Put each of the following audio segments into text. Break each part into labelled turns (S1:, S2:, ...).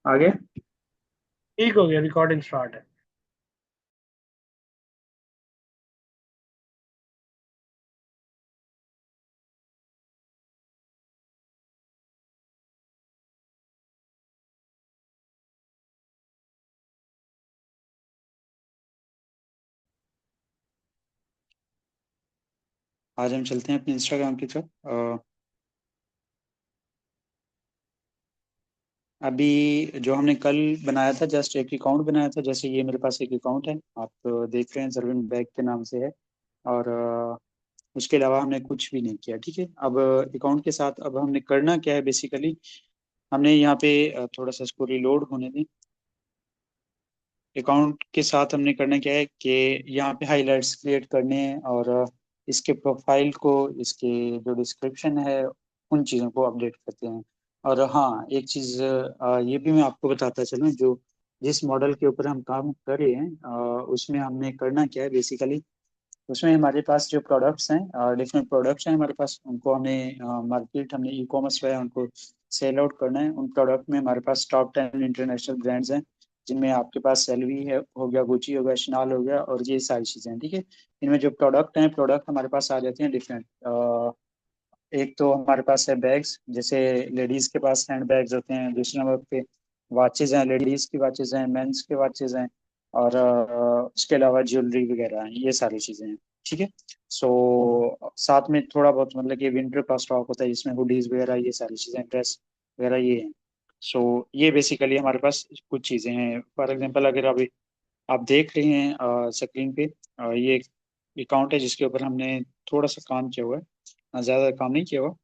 S1: आगे।
S2: ठीक हो गया, रिकॉर्डिंग स्टार्ट है।
S1: आज हम चलते हैं अपने इंस्टाग्राम की तरफ। अभी जो हमने कल बनाया था, जस्ट एक अकाउंट बनाया था। जैसे ये मेरे पास एक अकाउंट है, आप देख रहे हैं, जरविन बैग के नाम से है। और उसके अलावा हमने कुछ भी नहीं किया। ठीक है, अब अकाउंट के साथ अब हमने करना क्या है बेसिकली। हमने यहाँ पे थोड़ा सा इसको रिलोड होने दें। अकाउंट के साथ हमने करना क्या है कि यहाँ पे हाइलाइट्स क्रिएट करने हैं, और इसके प्रोफाइल को, इसके जो डिस्क्रिप्शन है, उन चीज़ों को अपडेट करते हैं। और हाँ, एक चीज़ ये भी मैं आपको बताता चलूँ, जो जिस मॉडल के ऊपर हम काम कर रहे हैं उसमें हमने करना क्या है बेसिकली। उसमें हमारे पास जो प्रोडक्ट्स हैं, डिफरेंट प्रोडक्ट्स हैं हमारे पास, उनको हमें मार्केट, हमने ई कॉमर्स पे उनको सेल आउट करना है। उन प्रोडक्ट में हमारे पास टॉप 10 इंटरनेशनल ब्रांड्स हैं, जिनमें आपके पास एलवी है, हो गया, गुची हो गया, शनाल हो गया, और ये सारी चीज़ें हैं। ठीक है, इनमें जो प्रोडक्ट हैं, प्रोडक्ट हमारे पास आ जाते हैं डिफरेंट। एक तो हमारे पास है बैग्स, जैसे लेडीज के पास हैंड बैग्स होते हैं। दूसरे नंबर पे वॉचेज हैं, लेडीज की वॉचेज हैं, मेंस के वॉचेज हैं, और उसके अलावा ज्वेलरी वगैरह हैं, ये सारी चीजें हैं। ठीक है, सो साथ में थोड़ा बहुत मतलब कि विंटर का स्टॉक होता है, जिसमें हुडीज वगैरह, ये सारी चीजें, ड्रेस वगैरह, ये हैं। सो ये बेसिकली हमारे पास कुछ चीजें हैं। फॉर एग्जांपल, अगर अभी आप देख रहे हैं स्क्रीन पे, ये एक अकाउंट है जिसके ऊपर हमने थोड़ा सा काम किया हुआ है, ज़्यादा काम नहीं किया हुआ।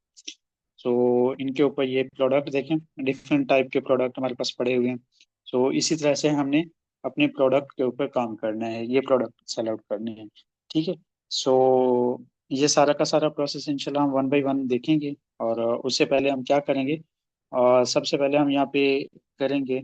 S1: सो इनके ऊपर ये प्रोडक्ट देखें, डिफरेंट टाइप के प्रोडक्ट हमारे पास पड़े हुए हैं। सो इसी तरह से हमने अपने प्रोडक्ट के ऊपर काम करना है, ये प्रोडक्ट सेल आउट करने हैं। ठीक है, सो ये सारा का सारा प्रोसेस इंशाल्लाह हम वन बाय वन देखेंगे। और उससे पहले हम क्या करेंगे, और सबसे पहले हम यहाँ पे करेंगे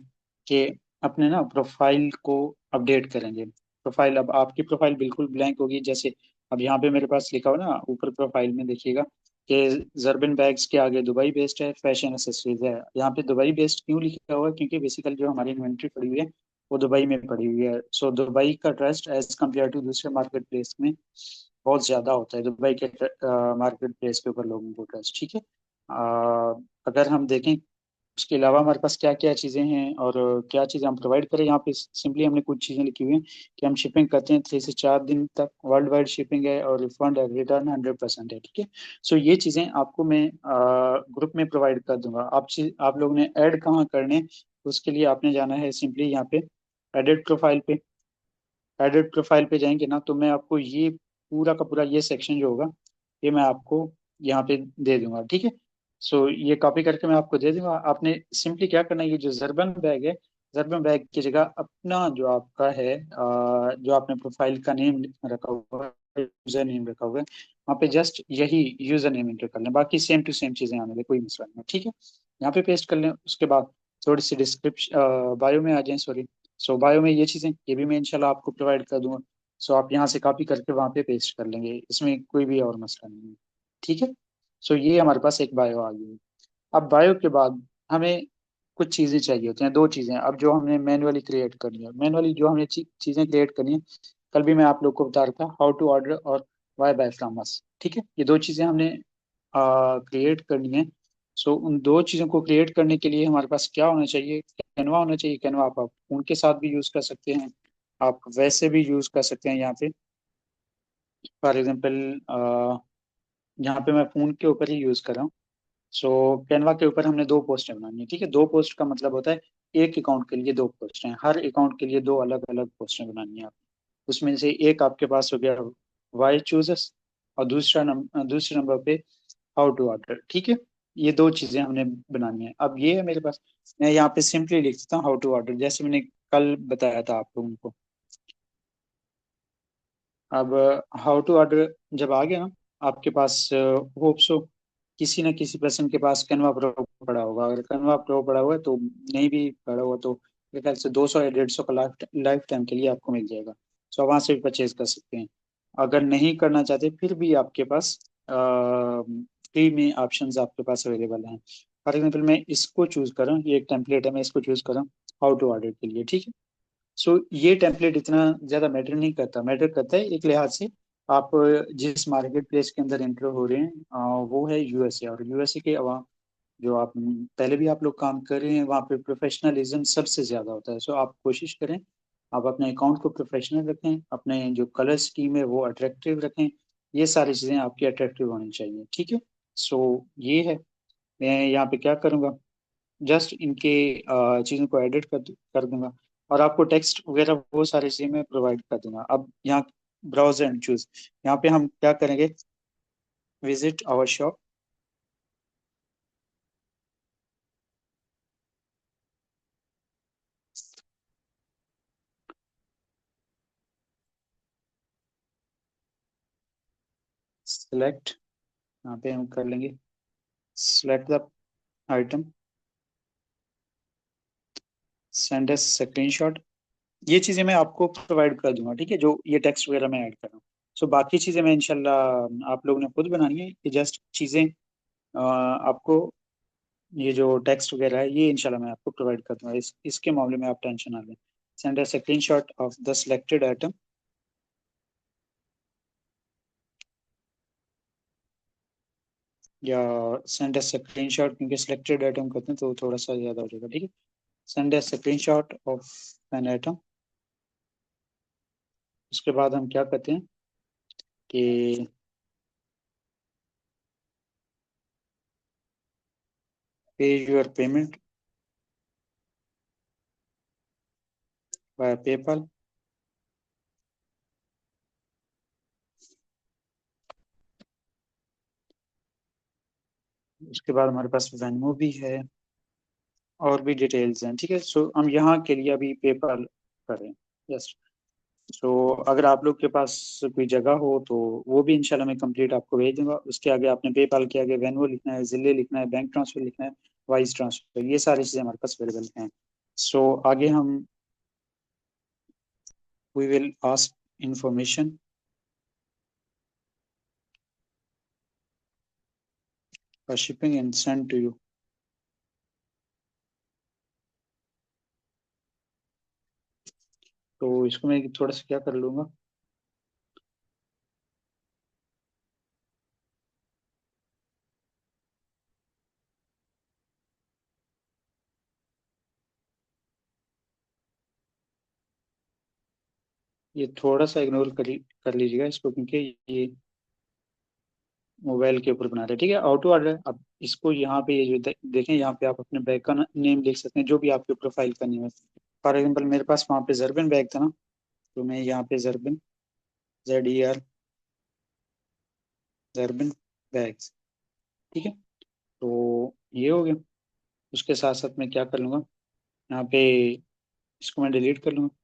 S1: कि अपने ना प्रोफाइल को अपडेट करेंगे। प्रोफाइल, अब आपकी प्रोफाइल बिल्कुल ब्लैंक होगी। जैसे अब यहाँ पे मेरे पास लिखा हो ना, ऊपर प्रोफाइल में देखिएगा कि जर्बिन बैग्स के आगे दुबई बेस्ड है, फैशन एसेसरीज है। यहाँ पे दुबई बेस्ड क्यों लिखा हुआ है, क्योंकि बेसिकली जो हमारी इन्वेंट्री पड़ी हुई है वो दुबई में पड़ी हुई है। सो दुबई का ट्रस्ट एज कम्पेयर टू दूसरे मार्केट प्लेस में बहुत ज्यादा होता है, दुबई के मार्केट प्लेस के ऊपर लोगों को ट्रस्ट। ठीक है, अगर हम देखें उसके अलावा हमारे पास क्या क्या चीज़ें हैं और क्या चीज़ें हम प्रोवाइड करें, यहाँ पे सिंपली हमने कुछ चीज़ें लिखी हुई हैं कि हम शिपिंग करते हैं 3 से 4 दिन तक, वर्ल्ड वाइड शिपिंग है, और रिफंड है, रिटर्न 100% है। ठीक है, सो ये चीज़ें आपको मैं ग्रुप में प्रोवाइड कर दूंगा। आप लोगों ने ऐड कहाँ करने, उसके लिए आपने जाना है सिंपली यहाँ पे एडिट प्रोफाइल पे। एडिट प्रोफाइल पे जाएंगे ना, तो मैं आपको ये पूरा का पूरा ये सेक्शन जो होगा, ये मैं आपको यहाँ पे दे दूंगा। ठीक है, सो ये कॉपी करके मैं आपको दे दूंगा। आपने सिंपली क्या करना है, ये जो जर्बन बैग है, जर्बन बैग की जगह अपना जो आपका है, जो आपने प्रोफाइल का नेम रखा हुआ है, यूजर नेम रखा हुआ है, वहाँ पे जस्ट यही यूजर नेम एंटर कर लें। बाकी सेम टू सेम चीजें आने दें, कोई मसला नहीं है। ठीक है, यहाँ पे पेस्ट कर लें। उसके बाद थोड़ी सी डिस्क्रिप्शन, बायो में आ जाएं, सॉरी। सो बायो में ये चीज़ें, ये भी मैं इंशाल्लाह आपको प्रोवाइड कर दूंगा। सो आप यहाँ से कॉपी करके वहाँ पे पेस्ट कर लेंगे, इसमें कोई भी और मसला नहीं है। ठीक है, सो ये हमारे पास एक बायो आ गई है। अब बायो के बाद हमें कुछ चीज़ें चाहिए होती हैं, दो चीज़ें अब जो हमने मैनुअली क्रिएट करनी है। मैनुअली जो हमने चीज़ें क्रिएट करनी है, कल भी मैं आप लोग को बता रहा था, हाउ टू ऑर्डर और वाई बाय फ्रॉम अस। ठीक है, ये दो चीज़ें हमने क्रिएट करनी है। सो उन दो चीज़ों को क्रिएट करने के लिए हमारे पास क्या होना चाहिए, कैनवा होना चाहिए। कैनवा आप उनके साथ भी यूज़ कर सकते हैं, आप वैसे भी यूज़ कर सकते हैं। यहाँ पे फॉर एग्जांपल यहाँ पे मैं फ़ोन के ऊपर ही यूज़ कर रहा हूँ। सो कैनवा के ऊपर हमने दो पोस्टें बनानी है। ठीक है, दो पोस्ट का मतलब होता है एक अकाउंट के लिए दो पोस्टें, हर अकाउंट के लिए दो अलग अलग पोस्टें बनानी है आप। उसमें से एक आपके पास हो गया वाई चूजस, और दूसरे नंबर पे हाउ टू ऑर्डर। ठीक है, ये दो चीजें हमने बनानी है। अब ये है मेरे पास, मैं यहाँ पे सिंपली लिख देता हूँ हाउ टू ऑर्डर, जैसे मैंने कल बताया था आप लोगों को। अब हाउ टू ऑर्डर जब आ गया ना आपके पास, होप सो किसी न किसी पर्सन के पास कैनवा प्रो पड़ा होगा। अगर कैनवा प्रो पड़ा हुआ है तो, नहीं भी पड़ा हुआ तो मेरे ख्याल से 200 या 150 का लाइफ टाइम के लिए आपको मिल जाएगा। सो वहां से भी परचेज कर सकते हैं। अगर नहीं करना चाहते फिर भी आपके पास फ्री में ऑप्शंस आपके पास अवेलेबल हैं। फॉर एग्जाम्पल मैं इसको चूज कर रहा हूँ, ये एक टेम्पलेट है, मैं इसको चूज कर रहा हूँ हाउ टू ऑर्डर के लिए, ठीक है। सो ये टेम्पलेट इतना ज्यादा मैटर नहीं करता, मैटर करता है एक लिहाज से आप जिस मार्केट प्लेस के अंदर एंटर हो रहे हैं वो है यूएसए, और यूएसए के अलावा जो आप पहले भी आप लोग काम कर रहे हैं वहाँ पे प्रोफेशनलिज्म सबसे ज्यादा होता है। सो आप कोशिश करें आप अपने अकाउंट को प्रोफेशनल रखें, अपने जो कलर स्कीम है वो अट्रैक्टिव रखें, ये सारी चीजें आपकी अट्रैक्टिव होनी चाहिए, ठीक है। सो ये है, मैं यहाँ पे क्या करूँगा, जस्ट इनके चीज़ों को एडिट कर दूंगा, और आपको टेक्स्ट वगैरह वो सारी चीज़ें मैं प्रोवाइड कर दूंगा। अब यहाँ ब्राउज एंड चूज, यहाँ पे हम क्या करेंगे, विजिट आवर शॉप, सेलेक्ट, यहाँ पे हम कर लेंगे select the item, send S screenshot, ये चीज़ें मैं आपको प्रोवाइड कर दूंगा, ठीक है, जो ये टेक्स्ट वगैरह मैं ऐड कर रहा हूँ। सो बाकी चीज़ें मैं इंशाल्लाह आप लोगों ने खुद बनानी है, ये जस्ट चीज़ें आपको ये जो टेक्स्ट वगैरह है ये इंशाल्लाह मैं आपको प्रोवाइड कर दूंगा, इसके मामले में आप टेंशन ना लें। Send a screenshot of the selected item, या सेंड अ स्क्रीनशॉट, क्योंकि सिलेक्टेड आइटम करते हैं तो थोड़ा सा ज़्यादा हो जाएगा, ठीक है। Send a screenshot of an item, उसके बाद हम क्या करते हैं कि पे योर पेमेंट बाय पेपल, उसके बाद हमारे पास वेन्यू भी है और भी डिटेल्स हैं, ठीक है। सो हम यहाँ के लिए अभी पेपल करें, यस। सो अगर आप लोग के पास कोई जगह हो तो वो भी इंशाल्लाह मैं कंप्लीट आपको भेज दूंगा। उसके आगे आपने पेपाल के आगे वेन्यू लिखना है, जिले लिखना है, बैंक ट्रांसफर लिखना है, वाइस ट्रांसफर, ये सारी चीज़ें हमारे पास अवेलेबल हैं। सो आगे हम we will ask information for shipping and send to you. तो इसको मैं थोड़ा सा क्या कर लूँगा, ये थोड़ा सा इग्नोर कर लीजिएगा इसको, क्योंकि ये मोबाइल के ऊपर बना रहे हैं, ठीक है। ऑटो ऑर्डर, अब इसको यहाँ पे ये जो देखें, यहाँ पे आप अपने बैग का नेम लिख सकते हैं जो भी आपके प्रोफाइल का नेम है। फॉर एग्जाम्पल मेरे पास वहाँ पे जर्बन बैग था ना, तो मैं यहाँ पे जर्बन, ZER, जर्बन बैग्स, ठीक है। तो ये हो गया। उसके साथ साथ मैं क्या कर लूँगा, यहाँ पे इसको मैं डिलीट कर लूँगा,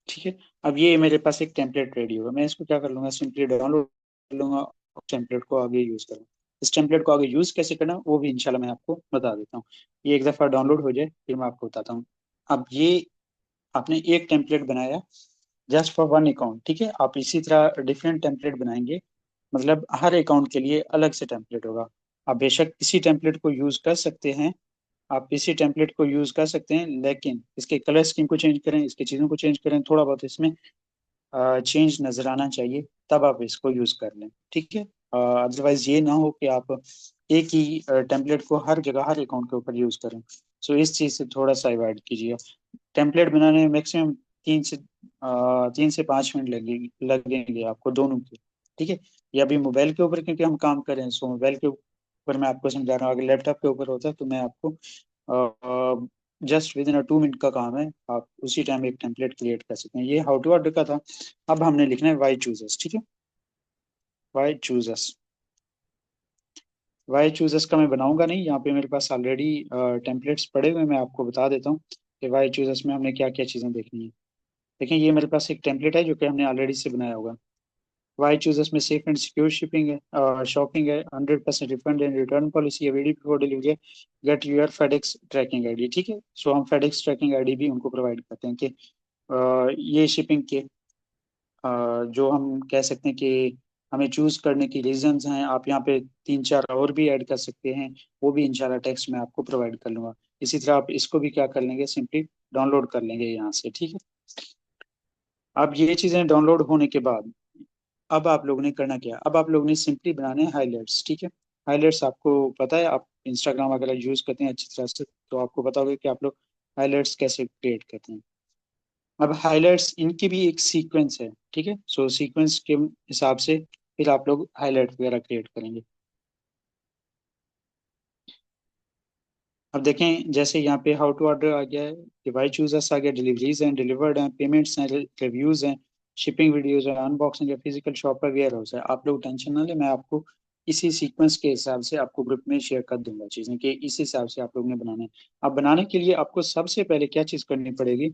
S1: ठीक है। अब ये मेरे पास एक टेम्पलेट रेडी होगा, मैं इसको क्या कर लूँगा, सिंपली डाउनलोड कर लूँगा और टेम्पलेट को आगे यूज़ करूँगा। इस टेम्पलेट को आगे यूज़ कैसे करना वो भी इंशाल्लाह मैं आपको बता देता हूँ। ये एक दफ़ा डाउनलोड हो जाए फिर मैं आपको बताता हूँ। अब ये आपने एक टेम्पलेट बनाया जस्ट फॉर वन अकाउंट, ठीक है। आप इसी तरह डिफरेंट टेम्पलेट बनाएंगे, मतलब हर अकाउंट के लिए अलग से टेम्पलेट होगा। आप बेशक इसी टेम्पलेट को यूज कर सकते हैं, आप इसी टेम्पलेट को यूज कर सकते हैं, लेकिन इसके कलर स्कीम को चेंज करें, इसकी चीज़ों को चेंज करें, थोड़ा बहुत इसमें चेंज नजर आना चाहिए, तब आप इसको यूज कर लें, ठीक है। अदरवाइज ये ना हो कि आप एक ही टेम्पलेट को हर जगह हर अकाउंट के ऊपर यूज करें। सो इस चीज़ से थोड़ा सा अवॉइड कीजिए। टेम्पलेट बनाने में मैक्सिमम 3 से 5 मिनट लगेंगे आपको दोनों के, ठीक है। ये अभी मोबाइल के ऊपर क्योंकि हम काम कर रहे हैं, सो मोबाइल के ऊपर मैं आपको समझा रहा हूँ, अगर लैपटॉप के ऊपर होता तो मैं आपको जस्ट विद इन 2 मिनट का काम है, आप उसी टाइम एक टेम्पलेट क्रिएट कर सकते हैं। ये हाउ टू ऑर्डर का था। अब हमने लिखना है वाई चूजर्स, ठीक है, वाई चूजर्स। वाई चूजर्स का मैं बनाऊंगा नहीं, यहाँ पे मेरे पास ऑलरेडी टेम्पलेट्स पड़े हुए हैं, मैं आपको बता देता हूँ कि वाई चूजर्स में हमने क्या क्या चीज़ें देखनी है। देखें ये मेरे पास एक टेम्पलेट है जो कि हमने ऑलरेडी से बनाया होगा। वाई चूजर्स में सेफ एंड सिक्योर शिपिंग है, शॉपिंग है, 100% रिफंड एंड रिटर्न पॉलिसी है, वेरी बिफोर डिलीवरी है, get your FedEx tracking ID, ठीक है। सो हम फेडेक्स ट्रैकिंग आईडी भी उनको प्रोवाइड करते हैं कि ये शिपिंग के जो हम कह सकते हैं कि हमें चूज करने की रीजंस हैं। आप यहाँ पे 3-4 और भी ऐड कर सकते हैं, वो भी इंशाल्लाह टेक्स्ट में आपको प्रोवाइड कर लूंगा। इसी तरह आप इसको भी क्या कर लेंगे, सिंपली डाउनलोड कर लेंगे यहाँ से, ठीक है। अब ये चीजें डाउनलोड होने के बाद अब आप लोगों ने करना क्या, अब आप लोगों ने सिंपली बनाने हैं हाईलाइट्स, ठीक है। हाईलाइट्स आपको पता है, आप इंस्टाग्राम वगैरह यूज करते हैं अच्छी तरह से, तो आपको पता होगा कि आप लोग हाईलाइट्स कैसे क्रिएट करते हैं। अब हाइलाइट्स इनकी भी एक सीक्वेंस है, ठीक है। सो सीक्वेंस के हिसाब से फिर आप लोग हाईलाइट वगैरह क्रिएट करेंगे। अब देखें, जैसे यहाँ पे हाउ टू ऑर्डर आ गया है, डिवाइस चूजर्स आ गया, डिलीवरीज हैं, डिलीवर्ड हैं, पेमेंट्स हैं, रिव्यूज हैं, शिपिंग वीडियोज है, अनबॉक्सिंग है, फिजिकल शॉप पर वेयर हाउस है। आप लोग टेंशन ना ले, मैं आपको इसी सीक्वेंस के हिसाब से आपको ग्रुप में शेयर कर दूंगा चीज़ें, कि इस हिसाब से आप लोग ने बनाना है। अब बनाने के लिए आपको सबसे पहले क्या चीज़ करनी पड़ेगी,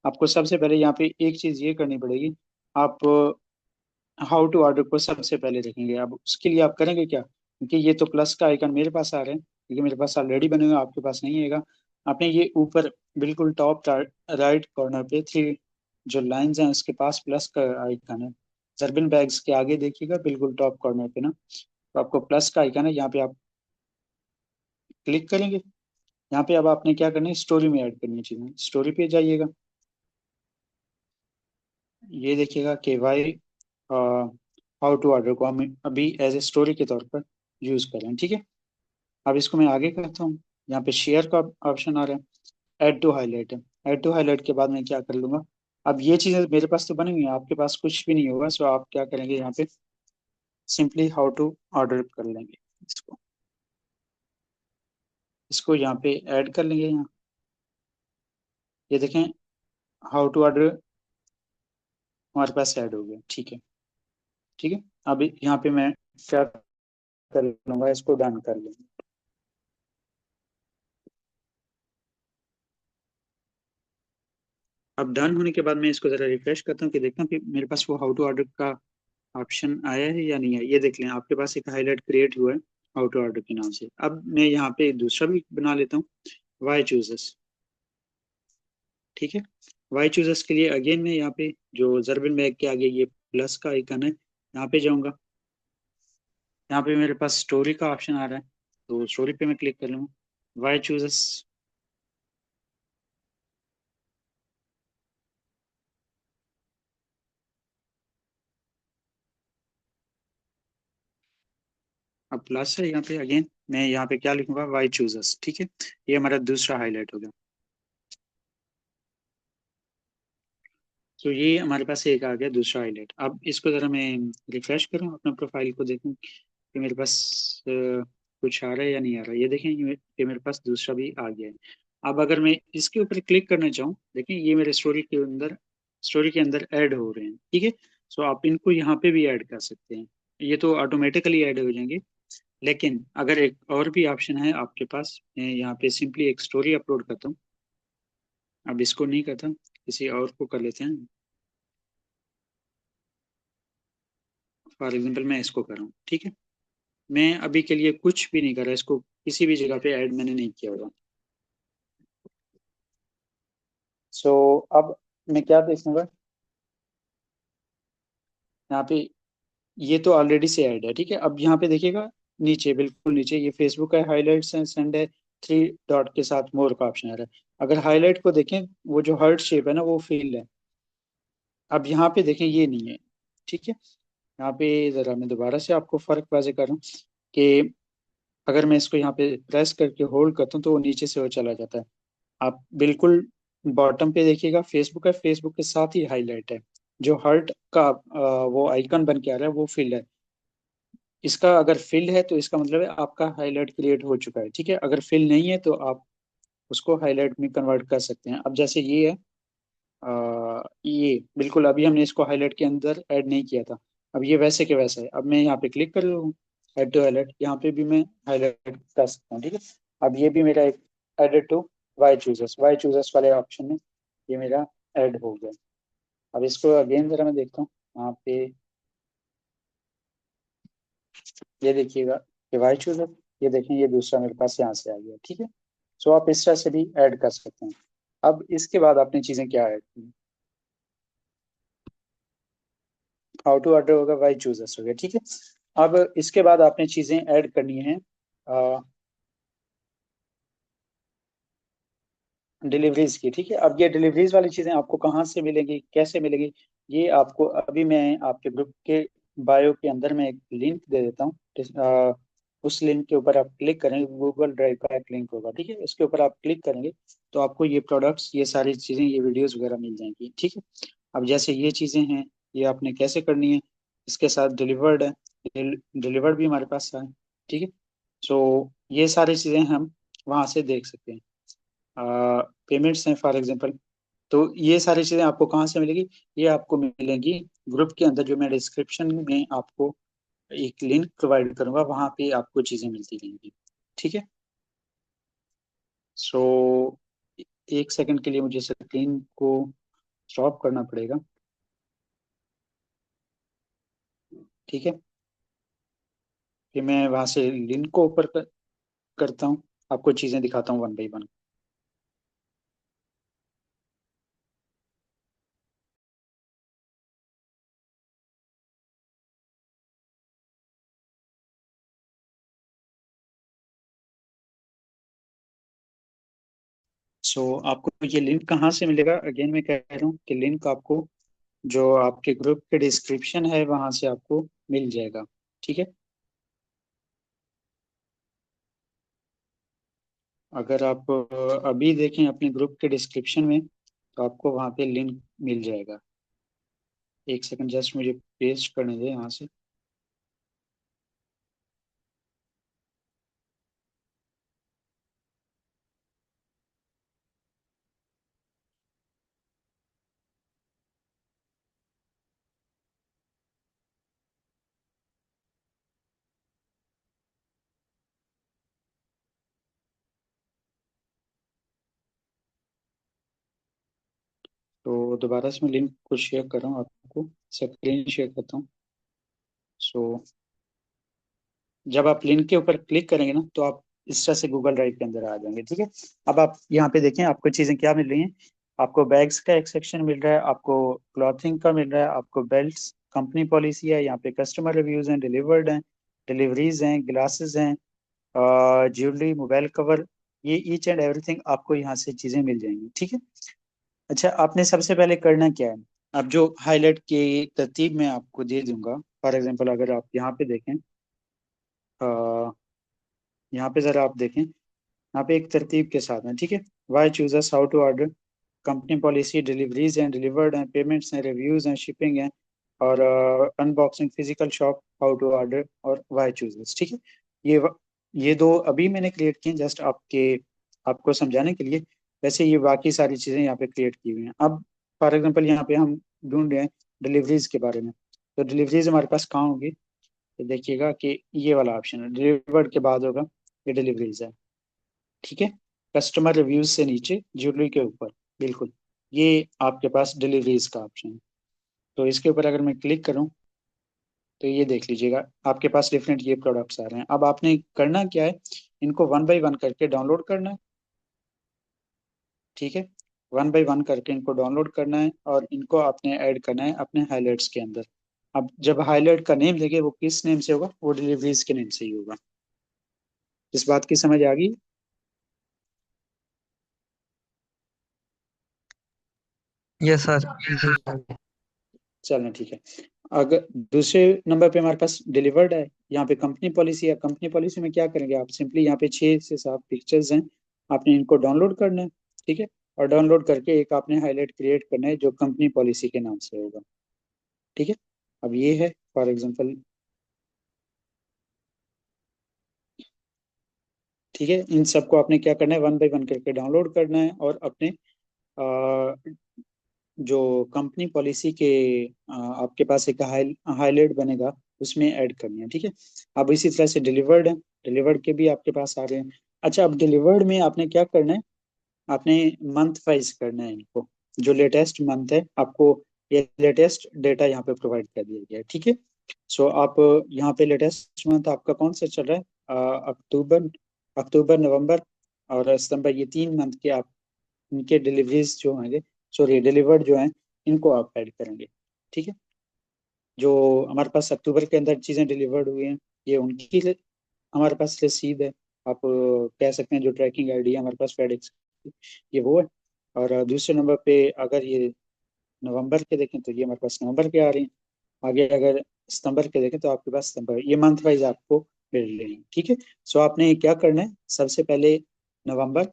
S1: आपको सबसे पहले यहाँ पे एक चीज़ ये करनी पड़ेगी। आप हाउ टू ऑर्डर को सबसे पहले देखेंगे। अब उसके लिए आप करेंगे क्या, क्योंकि ये तो प्लस का आइकन मेरे पास आ रहा है, क्योंकि मेरे पास ऑलरेडी बने हुए हैं, आपके पास नहीं आएगा। आपने ये ऊपर बिल्कुल टॉप राइट कॉर्नर पे थ्री जो लाइंस हैं उसके पास प्लस का आइकन है, जर्बिन बैग्स के आगे देखिएगा बिल्कुल टॉप कॉर्नर पे ना, तो आपको प्लस का आइकन है, यहाँ पे आप क्लिक करेंगे। यहाँ पे अब आपने क्या करना है, स्टोरी में ऐड करनी चाहिए, स्टोरी पे जाइएगा। ये देखिएगा के वाई हाउ टू ऑर्डर को हम अभी एज ए स्टोरी के तौर पर यूज करें, ठीक है। अब इसको मैं आगे करता हूँ। यहाँ पे शेयर का ऑप्शन आ रहा है, ऐड टू हाईलाइट है। ऐड टू हाईलाइट के बाद मैं क्या कर लूंगा, अब ये चीजें मेरे पास तो बनी हुई है, आपके पास कुछ भी नहीं होगा, सो आप क्या करेंगे, यहाँ पे सिंपली हाउ टू ऑर्डर कर लेंगे। इसको इसको यहाँ पे ऐड कर लेंगे यहाँ। ये देखें, हाउ टू ऑर्डर हमारे पास ऐड हो गया, ठीक है। ठीक है, अब यहाँ पे मैं क्या कर लूंगा, इसको डन कर लूंगा। अब डन होने के बाद मैं इसको जरा रिफ्रेश करता हूँ, कि देखता हूँ कि मेरे पास वो हाउ टू ऑर्डर का ऑप्शन आया है या नहीं है। ये देख लें, आपके पास एक हाईलाइट क्रिएट हुआ है हाउ टू ऑर्डर के नाम से। अब मैं यहाँ पे दूसरा भी बना लेता हूँ, वाई चूजर्स, ठीक है। वाई चूजर्स के लिए अगेन मैं यहाँ पे जो जर्बिन बैग के आगे ये प्लस का आइकन है, यहाँ पे जाऊंगा। यहाँ पे मेरे पास स्टोरी का ऑप्शन आ रहा है, तो स्टोरी पे मैं क्लिक कर लूंगा, वाई चूजर्स। अब प्लस है यहाँ पे, अगेन मैं यहाँ पे क्या लिखूंगा, वाई चूजर्स, ठीक है। ये हमारा दूसरा हाईलाइट हो गया। तो ये हमारे पास एक आ गया दूसरा हाईलाइट। अब इसको जरा मैं रिफ्रेश करूँ अपना प्रोफाइल को, देखूँ कि मेरे पास कुछ आ रहा है या नहीं आ रहा है। ये देखें, ये मेरे पास दूसरा भी आ गया है। अब अगर मैं इसके ऊपर क्लिक करना चाहूँ, देखें ये मेरे स्टोरी के अंदर ऐड हो रहे हैं, ठीक है। सो आप इनको यहाँ पे भी ऐड कर सकते हैं, ये तो ऑटोमेटिकली ऐड हो जाएंगे। लेकिन अगर एक और भी ऑप्शन है आपके पास, मैं यहाँ पे सिंपली एक स्टोरी अपलोड करता हूँ। अब इसको नहीं करता, किसी और को कर लेते हैं। फॉर एग्जाम्पल मैं इसको कर रहा हूँ, ठीक है। मैं अभी के लिए कुछ भी नहीं कर रहा, इसको किसी भी जगह पे ऐड मैंने नहीं किया हुआ। सो अब मैं क्या देखूंगा, यहाँ पे ये तो ऑलरेडी से ऐड है, ठीक है। अब यहाँ पे देखिएगा, नीचे बिल्कुल नीचे ये फेसबुक है, हाईलाइट्स है, सेंड है, थ्री डॉट के साथ मोर का ऑप्शन आ रहा है। अगर हाईलाइट को देखें, वो जो हार्ट शेप है ना, वो फील्ड है। अब यहाँ पे देखें, ये नहीं है, ठीक है। यहाँ पे जरा मैं दोबारा से आपको फर्क वाजे कर रहा हूँ, कि अगर मैं इसको यहाँ पे प्रेस करके होल्ड करता हूँ तो वो नीचे से वो चला जाता है। आप बिल्कुल बॉटम पे देखिएगा, फेसबुक है, फेसबुक के साथ ही हाईलाइट है। जो हार्ट का वो आइकन बन के आ रहा है, वो फिल है। इसका अगर फिल है तो इसका मतलब है आपका हाईलाइट क्रिएट हो चुका है, ठीक है। अगर फिल नहीं है तो आप उसको हाईलाइट में कन्वर्ट कर सकते हैं। अब जैसे ये है, ये बिल्कुल अभी हमने इसको हाईलाइट के अंदर ऐड नहीं किया था, अब ये वैसे के वैसे है। अब मैं यहाँ पे क्लिक कर लूँ, ऐड टू हाईलाइट, यहाँ पे भी मैं हाईलाइट कर सकता हूँ, ठीक है। अब ये भी मेरा एक एडेड टू वाई चूजर्स वाले ऑप्शन में ये मेरा ऐड हो गया। अब इसको अगेन जरा मैं देखता हूँ, यहाँ पे ये देखिएगा कि वाई चूजर, ये देखें ये दूसरा मेरे पास यहाँ से आ गया, ठीक है। सो आप इस तरह से भी ऐड कर सकते हैं। अब इसके बाद आपने चीज़ें क्या ऐड की, हाउ टू ऑर्डर होगा, वाई चूजर्स हो गया, ठीक है। अब इसके बाद आपने चीजें ऐड करनी है डिलीवरीज की, ठीक है। अब ये डिलीवरीज वाली चीजें आपको कहाँ से मिलेंगी, कैसे मिलेंगी, ये आपको अभी मैं आपके ग्रुप के बायो के अंदर में एक लिंक दे देता हूँ। उस लिंक के ऊपर आप क्लिक करेंगे, गूगल ड्राइव का एक लिंक होगा, ठीक है। उसके ऊपर आप क्लिक करेंगे तो आपको ये प्रोडक्ट्स, ये सारी चीजें, ये वीडियोस वगैरह मिल जाएंगी, ठीक है। अब जैसे ये चीजें हैं, ये आपने कैसे करनी है, इसके साथ डिलीवर्ड है, डिलीवर्ड भी हमारे पास है, ठीक है। सो ये सारी चीजें हम वहां से देख सकते हैं। पेमेंट्स हैं फॉर एग्जांपल। तो ये सारी चीजें आपको कहाँ से मिलेगी, ये आपको मिलेंगी ग्रुप के अंदर, जो मैं डिस्क्रिप्शन में आपको एक लिंक प्रोवाइड करूंगा, वहां पे आपको चीजें मिलती रहेंगी, ठीक है। सो एक सेकंड के लिए मुझे स्क्रीन को स्टॉप करना पड़ेगा, ठीक है। फिर मैं वहां से लिंक को ऊपर करता हूँ, आपको चीजें दिखाता हूँ वन बाई वन। सो आपको ये लिंक कहाँ से मिलेगा, अगेन मैं कह रहा हूँ कि लिंक आपको जो आपके ग्रुप के डिस्क्रिप्शन है वहां से आपको मिल जाएगा, ठीक है। अगर आप अभी देखें अपने ग्रुप के डिस्क्रिप्शन में, तो आपको वहां पे लिंक मिल जाएगा। एक सेकंड जस्ट मुझे पेस्ट करने दें यहाँ से। तो दोबारा से मैं लिंक को शेयर कर रहा हूँ आपको, स्क्रीन शेयर करता हूँ। सो जब आप लिंक के ऊपर क्लिक करेंगे ना, तो आप इस तरह से गूगल ड्राइव के अंदर आ जाएंगे, ठीक है। अब आप यहाँ पे देखें आपको चीजें क्या मिल रही हैं। आपको बैग्स का एक सेक्शन मिल रहा है, आपको क्लॉथिंग का मिल रहा है, आपको बेल्ट्स, कंपनी पॉलिसी है, यहाँ पे कस्टमर रिव्यूज हैं, डिलीवर्ड हैं, डिलीवरीज हैं, ग्लासेस हैं, ज्वेलरी, मोबाइल कवर, ये ईच एंड एवरीथिंग आपको यहाँ से चीजें मिल जाएंगी, ठीक है। अच्छा, आपने सबसे पहले करना क्या है, अब जो हाईलाइट की तरतीब मैं आपको दे दूंगा। फॉर एग्जांपल अगर आप यहाँ पे देखें, यहाँ पे जरा आप देखें, यहाँ पे एक तरतीब के साथ है, ठीक है। Why choose us, how to order, company policy, deliveries हैं, डिलीवर्ड हैं, पेमेंट्स हैं, रिव्यूज हैं, शिपिंग है, और unboxing, physical shop, how to order, और वाई चूजस, ठीक है। ये दो अभी मैंने क्रिएट किए जस्ट आपको समझाने के लिए। वैसे ये बाकी सारी चीजें यहाँ पे क्रिएट की हुई हैं। अब फॉर एग्जांपल यहाँ पे हम ढूंढ रहे हैं डिलीवरीज के बारे में, तो डिलीवरीज हमारे पास कहाँ होगी, तो देखिएगा कि ये वाला ऑप्शन है, डिलीवर्ड के बाद होगा ये डिलीवरीज है, ठीक है। कस्टमर रिव्यूज से नीचे ज्वेलरी के ऊपर, बिल्कुल, ये आपके पास डिलीवरीज का ऑप्शन है। तो इसके ऊपर अगर मैं क्लिक करूं, तो ये देख लीजिएगा आपके पास डिफरेंट ये प्रोडक्ट्स आ रहे हैं। अब आपने करना क्या है, इनको वन बाय वन करके डाउनलोड करना है, ठीक है। वन बाय वन करके इनको डाउनलोड करना है और इनको आपने ऐड करना है अपने हाईलाइट्स के अंदर। अब जब हाईलाइट का नेम देंगे, वो किस नेम से होगा, वो डिलीवरीज के नेम से ही होगा। इस बात की समझ आ गई।
S2: Yes sir.
S1: चलना, ठीक है। अगर दूसरे नंबर पे हमारे पास डिलीवर्ड है, यहाँ पे कंपनी पॉलिसी है। कंपनी पॉलिसी में क्या करेंगे आप, सिंपली यहाँ पे 6 से 7 पिक्चर्स हैं, आपने इनको डाउनलोड करना है, ठीक है। और डाउनलोड करके एक आपने हाईलाइट क्रिएट करना है जो कंपनी पॉलिसी के नाम से होगा, ठीक है। अब ये है फॉर एग्जांपल, ठीक है। इन सबको आपने क्या करना है, वन बाय वन करके डाउनलोड करना है और अपने जो कंपनी पॉलिसी के आपके पास एक हाईलाइट बनेगा, उसमें ऐड करनी है, ठीक है। अब इसी तरह से डिलीवर्ड है, डिलीवर्ड के भी आपके पास आ रहे हैं। अच्छा, अब डिलीवर्ड में आपने क्या करना है, आपने मंथ वाइज करना है इनको, जो लेटेस्ट मंथ है आपको, ये लेटेस्ट डेटा यहाँ पे प्रोवाइड कर दिया गया है, ठीक है। सो आप यहाँ पे लेटेस्ट मंथ आपका कौन सा चल रहा है, अक्टूबर, अक्टूबर, नवंबर और सितंबर, ये 3 मंथ के आप इनके डिलीवरीज जो होंगे, सॉरी डिलीवर्ड जो हैं, इनको आप ऐड करेंगे, ठीक है। जो हमारे पास अक्टूबर के अंदर चीज़ें डिलीवर्ड हुई हैं, ये उनकी हमारे पास रसीद है। आप कह सकते हैं जो ट्रैकिंग आईडी है हमारे पास फेडेक्स, ये वो है। और दूसरे नंबर पे अगर ये नवंबर के देखें तो ये हमारे पास नवंबर के आ रही हैं। आगे अगर सितंबर के देखें तो आपके पास सितंबर, ये मंथ वाइज आपको मिल रही है। ठीक है। सो आपने क्या करना है, सबसे पहले नवंबर,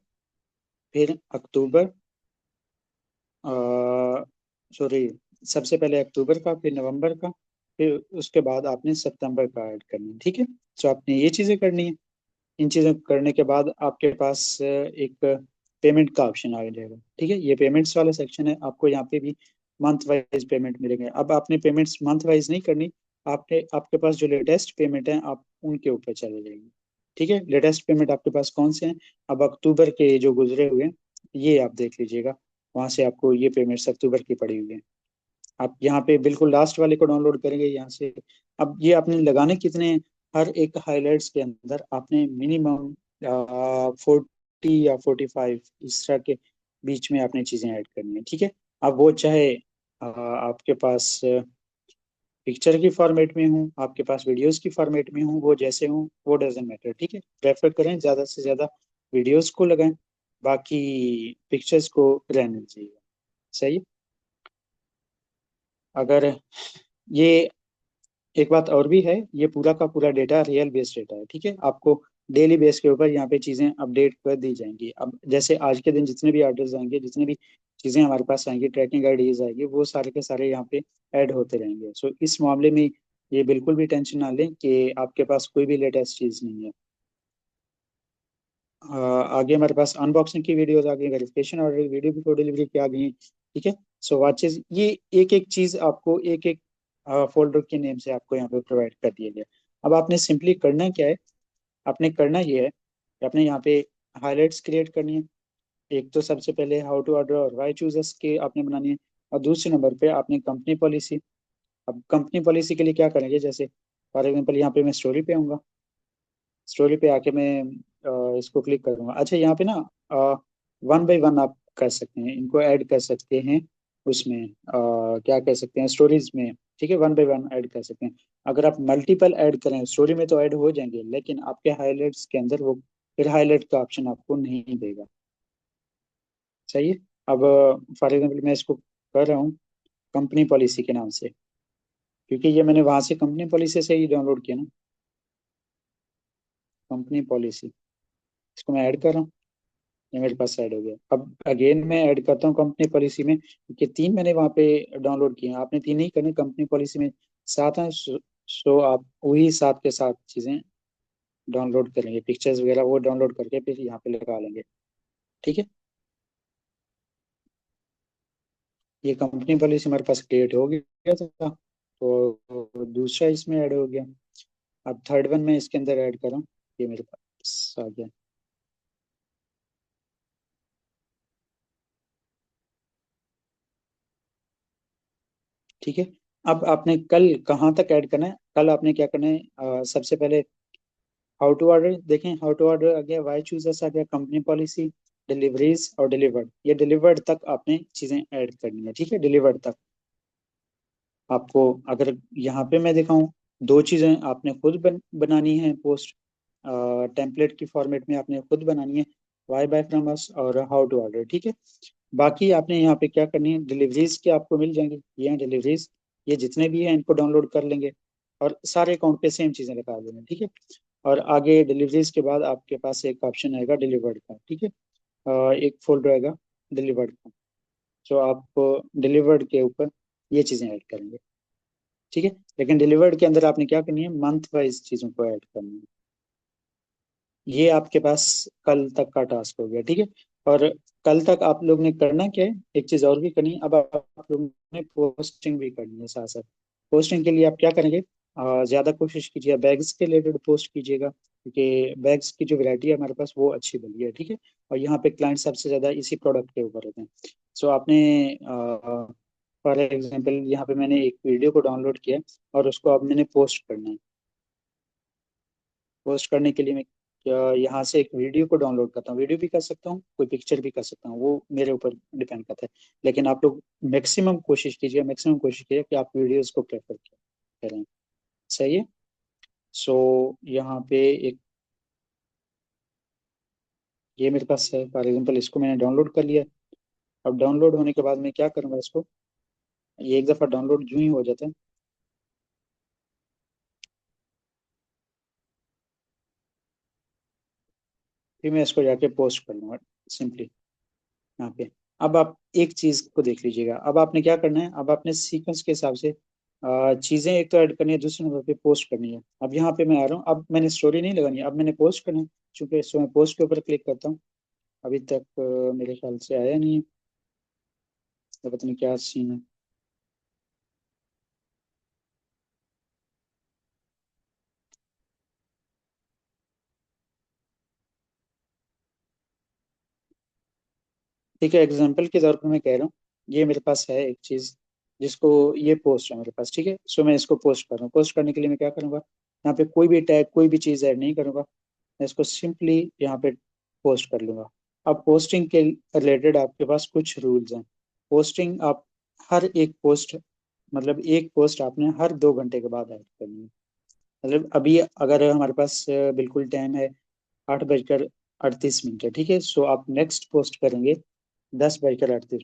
S1: फिर अक्टूबर, सॉरी, सबसे पहले अक्टूबर का, फिर नवंबर का, फिर उसके बाद आपने सितंबर का ऐड करना है। ठीक है। सो आपने ये चीज़ें करनी है। इन चीज़ों को करने के बाद आपके पास एक पेमेंट का ऑप्शन आ जाएगा। ठीक है, ये पेमेंट्स वाला सेक्शन है। आपको यहाँ पे भी मंथ वाइज पेमेंट मिलेंगे। अब आपने पेमेंट्स मंथ वाइज नहीं करनी, आपने आपके पास जो लेटेस्ट पेमेंट है आप उनके ऊपर चले जाएंगे। ठीक है, लेटेस्ट पेमेंट आपके पास कौन से हैं? अब अक्टूबर के जो गुजरे हुए हैं ये आप देख लीजिएगा, वहां से आपको ये पेमेंट्स अक्टूबर की पड़ी हुई है। आप यहाँ पे बिल्कुल लास्ट वाले को डाउनलोड करेंगे यहाँ से। अब ये आपने लगाने कितने हैं? हर एक हाइलाइट्स के अंदर आपने मिनिमम 40 या 45 इस तरह के बीच में आपने चीजें ऐड करनी है। ठीक है। अब वो चाहे आपके पास पिक्चर की फॉर्मेट में हूँ, आपके पास वीडियोस की फॉर्मेट में हूँ, वो जैसे हूँ वो डजेंट मैटर। ठीक है, प्रेफर करें ज़्यादा से ज़्यादा वीडियोस को लगाएं, बाकी पिक्चर्स को रहने दीजिएगा। सही है। अगर ये एक बात और भी है, ये पूरा का पूरा डेटा रियल बेस्ड डेटा है। ठीक है, आपको डेली बेस के ऊपर यहाँ पे चीज़ें अपडेट कर दी जाएंगी। अब जैसे आज के दिन जितने भी ऑर्डर्स आएंगे, जितने भी चीज़ें हमारे पास आएंगी, ट्रैकिंग आईडीज आएंगे, वो सारे के सारे यहाँ पे ऐड होते रहेंगे। सो इस मामले में ये बिल्कुल भी टेंशन ना लें कि आपके पास कोई भी लेटेस्ट चीज़ नहीं है। आगे हमारे पास अनबॉक्सिंग की वीडियोस आ गई, verification order, video before delivery की आ गई। ठीक है। सो वॉचेस, ये एक एक चीज आपको एक एक फोल्डर के नेम से आपको यहाँ पे प्रोवाइड कर दिया गया। अब आपने सिंपली करना क्या है, आपने करना ये है कि आपने यहाँ पे हाईलाइट्स क्रिएट करनी है। एक तो सबसे पहले हाउ टू ऑर्डर और वाई चूजर्स के आपने बनानी है। और दूसरे नंबर पे आपने कंपनी पॉलिसी। अब कंपनी पॉलिसी के लिए क्या करेंगे, जैसे फॉर एग्जाम्पल यहाँ पे मैं स्टोरी पे आऊंगा, स्टोरी पे आके मैं इसको क्लिक करूंगा। अच्छा, यहाँ पे ना वन बाय वन आप कर सकते हैं, इनको ऐड कर सकते हैं उसमें, क्या कह सकते हैं, स्टोरीज में। ठीक है, वन बाय वन ऐड कर सकते हैं। अगर आप मल्टीपल ऐड करें स्टोरी में तो ऐड हो जाएंगे, लेकिन आपके हाईलाइट्स के अंदर वो फिर हाईलाइट का ऑप्शन आपको नहीं देगा। सही है। अब फॉर एग्जाम्पल मैं इसको कर रहा हूँ कंपनी पॉलिसी के नाम से, क्योंकि ये मैंने वहां से कंपनी पॉलिसी से ही डाउनलोड किया ना, कंपनी पॉलिसी। इसको मैं ऐड कर रहा हूँ, ये मेरे पास ऐड हो गया। अब अगेन मैं ऐड करता हूँ कंपनी पॉलिसी में, क्योंकि तीन मैंने वहाँ पे डाउनलोड किए हैं। आपने तीन ही करने, कंपनी पॉलिसी में सात हैं। सो आप वही सात के साथ चीज़ें डाउनलोड करेंगे, पिक्चर्स वगैरह वो डाउनलोड करके फिर यहाँ पे लगा लेंगे। ठीक है, ये कंपनी पॉलिसी हमारे पास क्रिएट हो गया था, तो दूसरा इसमें ऐड हो गया। अब थर्ड वन मैं इसके अंदर ऐड कर रहा हूँ, ये मेरे पास आ गया। ठीक है। अब आपने कल कहाँ तक ऐड करना है, कल आपने क्या करना है, सबसे पहले हाउ टू ऑर्डर देखें, हाउ टू ऑर्डर आ गया, वाई चूजर्स आ गया, कंपनी पॉलिसी, डिलीवरीज और डिलीवर्ड, ये डिलीवर्ड तक आपने चीजें ऐड करनी है। ठीक है, डिलीवर्ड तक आपको, अगर यहाँ पे मैं दिखाऊं, दो चीजें आपने खुद बनानी है पोस्ट, टेम्पलेट की फॉर्मेट में आपने खुद बनानी है, वाई बाय फ्रॉम अस और हाउ टू ऑर्डर। ठीक है। बाकी आपने यहाँ पे क्या करनी है, डिलीवरीज के आपको मिल जाएंगे, ये हैं डिलीवरीज, ये जितने भी हैं इनको डाउनलोड कर लेंगे और सारे अकाउंट पे सेम चीजें लगा देंगे। ठीक है। और आगे डिलीवरीज के बाद आपके पास एक ऑप्शन आएगा डिलीवर्ड का। ठीक है, एक फोल्डर आएगा डिलीवर्ड का, जो आप डिलीवर्ड के ऊपर ये चीजें ऐड करेंगे। ठीक है, लेकिन डिलीवर्ड के अंदर आपने क्या करनी है, मंथ वाइज चीजों को ऐड करनी है। ये आपके पास कल तक का टास्क हो गया। ठीक है। और कल तक आप लोग ने करना क्या है, एक चीज और भी करनी है। अब आप लोग ने पोस्टिंग भी करनी है साथ साथ। पोस्टिंग के लिए आप क्या करेंगे, ज्यादा कोशिश कीजिए बैग्स के रिलेटेड पोस्ट कीजिएगा, क्योंकि बैग्स की जो वैरायटी है हमारे पास वो अच्छी बनी है। ठीक है, और यहाँ पे क्लाइंट सबसे ज्यादा इसी प्रोडक्ट के ऊपर होते हैं। सो आपने फॉर एग्जाम्पल यहाँ पे मैंने एक वीडियो को डाउनलोड किया और उसको अब मैंने पोस्ट करना है। पोस्ट करने के लिए मैं यहाँ से एक वीडियो को डाउनलोड करता हूँ, वीडियो भी कर सकता हूँ, कोई पिक्चर भी कर सकता हूँ, वो मेरे ऊपर डिपेंड करता है। लेकिन आप लोग मैक्सिमम कोशिश कीजिए कि आप वीडियोस को प्रेफर करें। करें। सही है। सो यहाँ पे एक ये मेरे पास है फॉर एग्जाम्पल, इसको मैंने डाउनलोड कर लिया। अब डाउनलोड होने के बाद मैं क्या करूँगा, इसको ये एक दफ़ा डाउनलोड जो ही हो जाता है, फिर मैं इसको जाके पोस्ट कर लूँगा सिंपली यहाँ पे। अब आप एक चीज़ को देख लीजिएगा, अब आपने क्या करना है, अब आपने सीक्वेंस के हिसाब से चीज़ें एक तो ऐड करनी है, दूसरे नंबर पे पोस्ट करनी है। अब यहाँ पे मैं आ रहा हूँ, अब मैंने स्टोरी नहीं लगानी है, अब मैंने पोस्ट करना है। चूंकि इसको मैं पोस्ट के ऊपर क्लिक करता हूँ, अभी तक मेरे ख्याल से आया नहीं है, तो पता नहीं क्या सीन है। ठीक है, एग्जाम्पल के तौर पर मैं कह रहा हूँ, ये मेरे पास है एक चीज़ जिसको ये पोस्ट है मेरे पास। ठीक है, सो मैं इसको पोस्ट कर रहा हूँ। पोस्ट करने के लिए मैं क्या करूँगा, यहाँ पे कोई भी टैग कोई भी चीज़ ऐड नहीं करूँगा, मैं इसको सिंपली यहाँ पे पोस्ट कर लूँगा। अब पोस्टिंग के रिलेटेड आपके पास कुछ रूल्स हैं। पोस्टिंग आप हर एक पोस्ट, मतलब एक पोस्ट आपने हर 2 घंटे के बाद ऐड करनी है। मतलब अभी अगर हमारे पास बिल्कुल टाइम है 8:38 है, ठीक है, सो आप नेक्स्ट पोस्ट करेंगे 10:38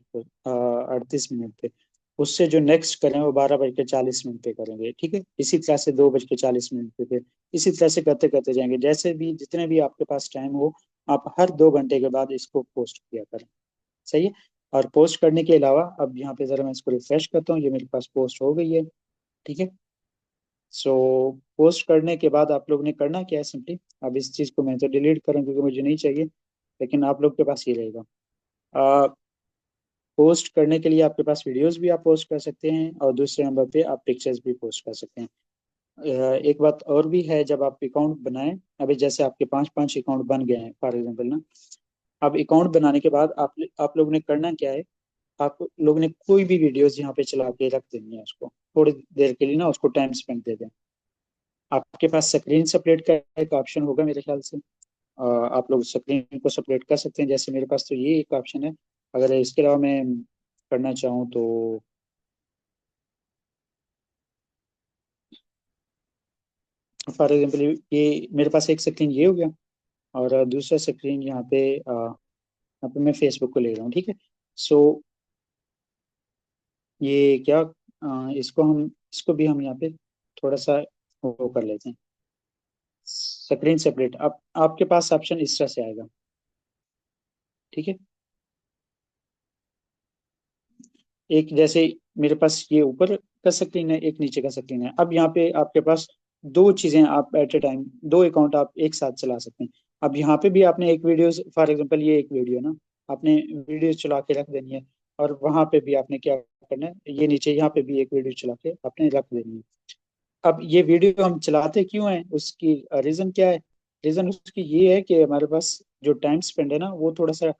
S1: पे। उससे जो नेक्स्ट करें वो 12:40 पे करेंगे। ठीक है, इसी तरह से 2:40 पे, फिर इसी तरह से करते करते जाएंगे। जैसे भी जितने भी आपके पास टाइम हो, आप हर 2 घंटे के बाद इसको पोस्ट किया करें। सही है। और पोस्ट करने के अलावा अब यहाँ पे जरा मैं इसको रिफ्रेश करता हूँ, ये मेरे पास पोस्ट हो गई है। ठीक है, सो पोस्ट करने के बाद आप लोग ने करना क्या है, सिंपली अब इस चीज़ को मैं तो डिलीट करूँ क्योंकि मुझे नहीं चाहिए, लेकिन आप लोग के पास ये रहेगा। पोस्ट करने के लिए आपके पास वीडियोस भी आप पोस्ट कर सकते हैं, और दूसरे नंबर पे आप पिक्चर्स भी पोस्ट कर सकते हैं। एक बात और भी है, जब आप अकाउंट बनाएं, अभी जैसे आपके 5-5 अकाउंट बन गए हैं फॉर एग्जाम्पल ना, अब अकाउंट बनाने के बाद आप लोग ने करना क्या है, आप लोग ने कोई भी वीडियोस यहाँ पे चला के रख देनी है, उसको थोड़ी देर के लिए ना उसको टाइम स्पेंड दे दें। आपके पास स्क्रीन सेपरेट का एक ऑप्शन होगा मेरे ख्याल से, आप लोग स्क्रीन को सेपरेट कर सकते हैं। जैसे मेरे पास तो ये एक ऑप्शन है, अगर इसके अलावा मैं करना चाहूँ तो फॉर एग्जाम्पल ये मेरे पास एक स्क्रीन ये हो गया, और दूसरा स्क्रीन यहाँ पे मैं फेसबुक को ले रहा हूँ। ठीक है, सो ये क्या, इसको भी हम यहाँ पे थोड़ा सा वो कर लेते हैं, स्क्रीन सेपरेट। अब आपके पास ऑप्शन इस तरह से आएगा। ठीक है, एक जैसे मेरे पास ये ऊपर का स्क्रीन है, एक नीचे का स्क्रीन है। अब यहाँ पे आपके पास दो चीजें, आप एट ए टाइम दो अकाउंट आप एक साथ चला सकते हैं। अब यहाँ पे भी आपने एक वीडियो, फॉर एग्जांपल ये एक वीडियो ना, आपने वीडियो चला के रख देनी है, और वहां पे भी आपने क्या करना है, ये नीचे यहाँ पे भी एक वीडियो चला के आपने रख देनी है। अब ये वीडियो हम चलाते क्यों हैं, उसकी रीजन क्या है, रीजन उसकी ये है कि हमारे पास जो टाइम स्पेंड है ना, वो थोड़ा सा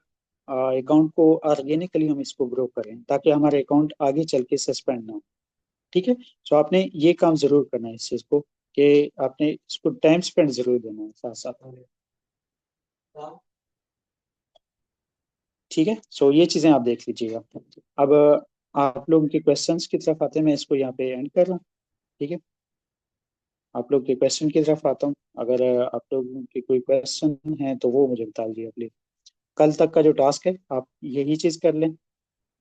S1: अकाउंट को ऑर्गेनिकली हम इसको ग्रो करें, ताकि हमारे अकाउंट आगे चल के सस्पेंड ना हो। ठीक है, सो आपने ये काम जरूर करना है इस चीज को, कि आपने इसको टाइम स्पेंड जरूर देना है साथ साथ। ठीक है, सो ये चीजें आप देख लीजिएगा। अब आप लोगों के क्वेश्चंस की तरफ आते हैं, मैं इसको यहाँ पे एंड कर रहा हूँ। ठीक है, आप लोग के क्वेश्चन की तरफ आता हूँ। अगर आप लोगों के कोई क्वेश्चन है तो वो मुझे बता दीजिए प्लीज। कल तक का जो टास्क है आप यही चीज कर लें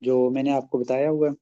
S1: जो मैंने आपको बताया हुआ है।